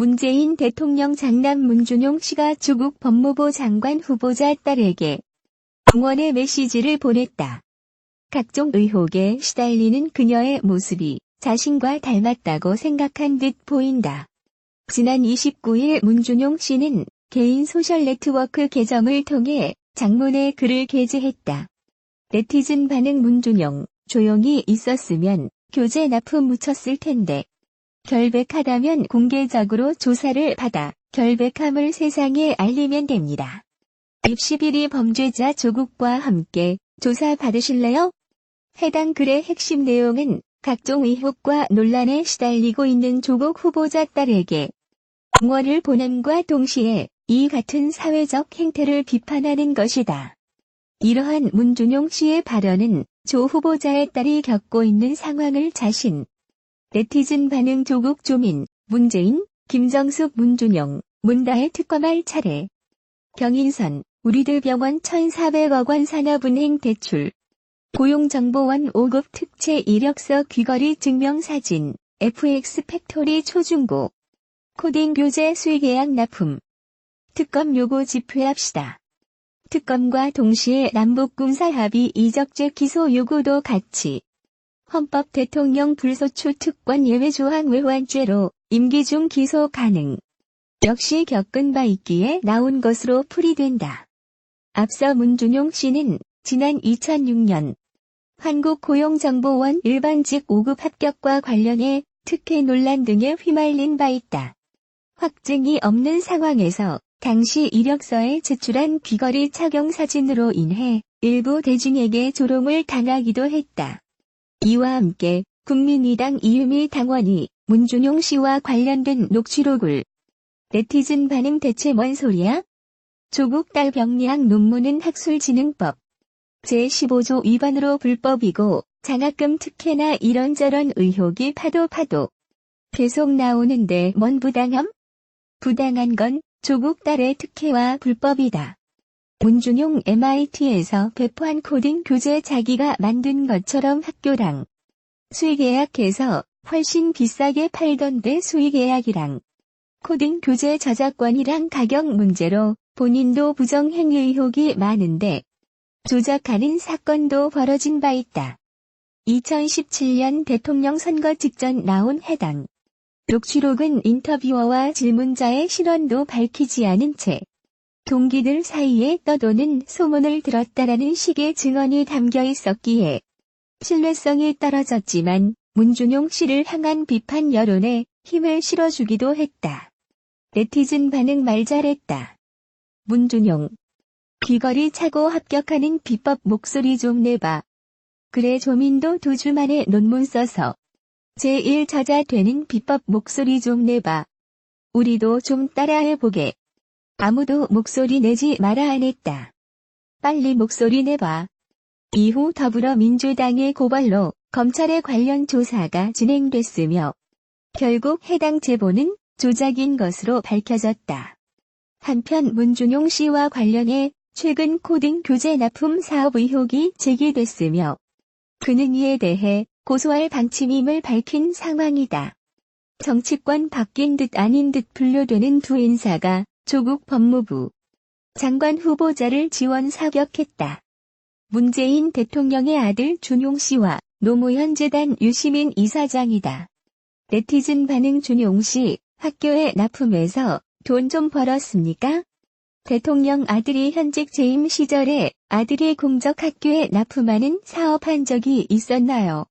문재인 대통령 장남 문준용 씨가 조국 법무부 장관 후보자 딸에게 응원의 메시지를 보냈다. 각종 의혹에 시달리는 그녀의 모습이 자신과 닮았다고 생각한 듯 보인다. 지난 29일 문준용 씨는 개인 소셜네트워크 계정을 통해 장문의 글을 게재했다. 네티즌 반응: 문준용, 조용히 있었으면 교제 납품 묻혔을 텐데. 결백하다면 공개적으로 조사를 받아 결백함을 세상에 알리면 됩니다. 입시 비리 범죄자 조국과 함께 조사 받으실래요? 해당 글의 핵심 내용은 각종 의혹과 논란에 시달리고 있는 조국 후보자 딸에게 응원을 보냄과 동시에 이 같은 사회적 행태를 비판하는 것이다. 이러한 문준용 씨의 발언은 조 후보자의 딸이 겪고 있는 상황을 자신, 네티즌 반응: 조국, 조민, 문재인, 김정숙, 문준용, 문다혜 특검할 차례. 경인선, 우리들 병원 1,400억 원 산업은행 대출. 고용정보원 5급 특채 이력서 귀걸이 증명사진. FX 팩토리 초중고. 코딩 교재 수의계약 납품. 특검 요구 집회합시다. 특검과 동시에 남북군사 합의 이적죄 기소 요구도 같이. 헌법 대통령 불소추 특권 예외 조항 외환죄로 임기 중 기소 가능. 역시 겪은 바 있기에 나온 것으로 풀이된다. 앞서 문준용 씨는 지난 2006년 한국고용정보원 일반직 5급 합격과 관련해 특혜 논란 등에 휘말린 바 있다. 확증이 없는 상황에서 당시 이력서에 제출한 귀걸이 착용 사진으로 인해 일부 대중에게 조롱을 당하기도 했다. 이와 함께 국민의당 이유미 당원이 문준용 씨와 관련된 녹취록을 네티즌 반응: 대체 뭔 소리야? 조국 딸 병리학 논문은 학술진흥법 제15조 위반으로 불법이고 장학금 특혜나 이런저런 의혹이 파도 계속 나오는데 뭔 부당함? 부당한 건 조국 딸의 특혜와 불법이다. 문준용 MIT에서 배포한 코딩 교재 자기가 만든 것처럼 학교랑 수의계약해서 훨씬 비싸게 팔던데 수의계약이랑 코딩 교재 저작권이랑 가격 문제로 본인도 부정행위 의혹이 많은데 조작하는 사건도 벌어진 바 있다. 2017년 대통령 선거 직전 나온 해당 녹취록은 인터뷰어와 질문자의 신원도 밝히지 않은 채 동기들 사이에 떠도는 소문을 들었다라는 식의 증언이 담겨 있었기에 신뢰성이 떨어졌지만 문준용 씨를 향한 비판 여론에 힘을 실어주기도 했다. 네티즌 반응: 말 잘했다. 문준용. 귀걸이 차고 합격하는 비법 목소리 좀 내봐. 그래, 조민도 2주 만에 논문 써서 제1저자 되는 비법 목소리 좀 내봐. 우리도 좀 따라해보게. 아무도 목소리 내지 마라 안 했다. 빨리 목소리 내봐. 이후 더불어민주당의 고발로 검찰의 관련 조사가 진행됐으며 결국 해당 제보는 조작인 것으로 밝혀졌다. 한편 문준용 씨와 관련해 최근 코딩 교재 납품 사업 의혹이 제기됐으며 그는 이에 대해 고소할 방침임을 밝힌 상황이다. 정치권 바뀐 듯 아닌 듯 분류되는 두 인사가 조국 법무부 장관 후보자를 지원 사격했다. 문재인 대통령의 아들 준용 씨와 노무현 재단 유시민 이사장이다. 네티즌 반응: 준용 씨, 학교에 납품해서 돈 좀 벌었습니까? 대통령 아들이 현직 재임 시절에 아들이 공적 학교에 납품하는 사업한 적이 있었나요?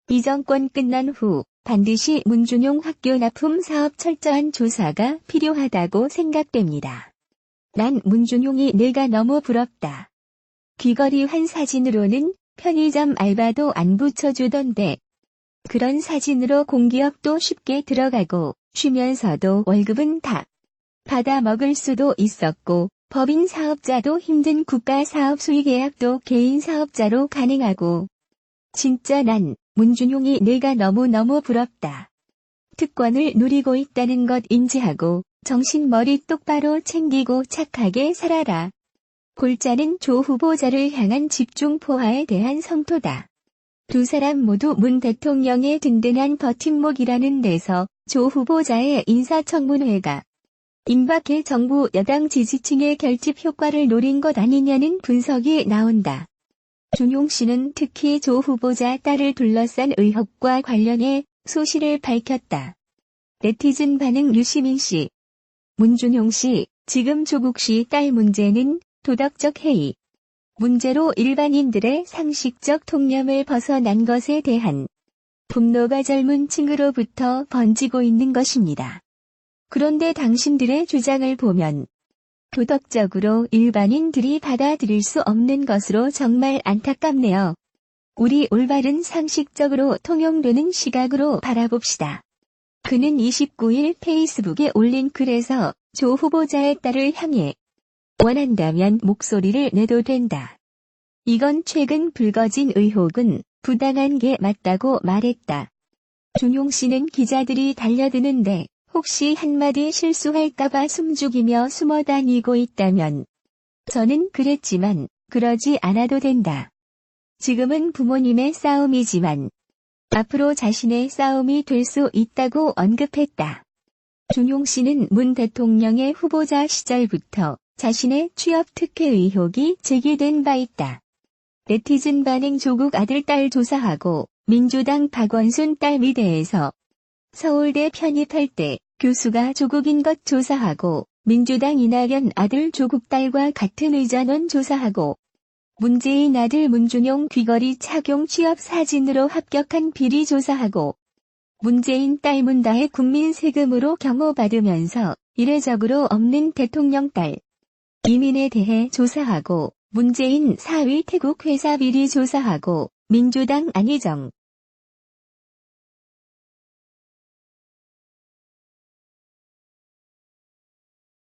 이 정권 끝난 후 반드시 문준용 학교 납품 사업 철저한 조사가 필요하다고 생각됩니다. 난 문준용이 내가 너무 부럽다. 귀걸이 한 사진으로는 편의점 알바도 안 붙여주던데 그런 사진으로 공기업도 쉽게 들어가고 쉬면서도 월급은 다 받아 먹을 수도 있었고 법인 사업자도 힘든 국가 사업 수의계약도 개인 사업자로 가능하고 진짜 난 문준용이 내가 너무너무 부럽다. 특권을 누리고 있다는 것 인지하고 정신머리 똑바로 챙기고 착하게 살아라. 골자는 조 후보자를 향한 집중 포화에 대한 성토다. 두 사람 모두 문 대통령의 든든한 버팀목이라는 데서 조 후보자의 인사청문회가 임박해 정부 여당 지지층의 결집 효과를 노린 것 아니냐는 분석이 나온다. 준용 씨는 특히 조 후보자 딸을 둘러싼 의혹과 관련해 소실을 밝혔다. 네티즌 반응. 유시민 씨, 문준용 씨, 지금 조국 씨 딸 문제는 도덕적 해이 문제로 일반인들의 상식적 통념을 벗어난 것에 대한 분노가 젊은 층으로부터 번지고 있는 것입니다. 그런데 당신들의 주장을 보면 도덕적으로 일반인들이 받아들일 수 없는 것으로 정말 안타깝네요. 우리 올바른 상식적으로 통용되는 시각으로 바라봅시다. 그는 29일 페이스북에 올린 글에서 조 후보자의 딸을 향해 원한다면 목소리를 내도 된다. 이건 최근 불거진 의혹은 부당한 게 맞다고 말했다. 준용 씨는 기자들이 달려드는데 혹시 한마디 실수할까봐 숨죽이며 숨어 다니고 있다면 저는 그랬지만 그러지 않아도 된다. 지금은 부모님의 싸움이지만 앞으로 자신의 싸움이 될 수 있다고 언급했다. 준용 씨는 문 대통령의 후보자 시절부터 자신의 취업 특혜 의혹이 제기된 바 있다. 네티즌 반응. 조국 아들 딸 조사하고 민주당 박원순 딸 미대에서 서울대 편입할 때 교수가 조국인 것 조사하고 민주당 이낙연 아들 조국 딸과 같은 의전원 조사하고 문재인 아들 문준용 귀걸이 착용 취업 사진으로 합격한 비리 조사하고 문재인 딸 문다혜 국민 세금으로 경호받으면서 이례적으로 없는 대통령 딸 이민에 대해 조사하고 문재인 4위 태국 회사 비리 조사하고 민주당 안희정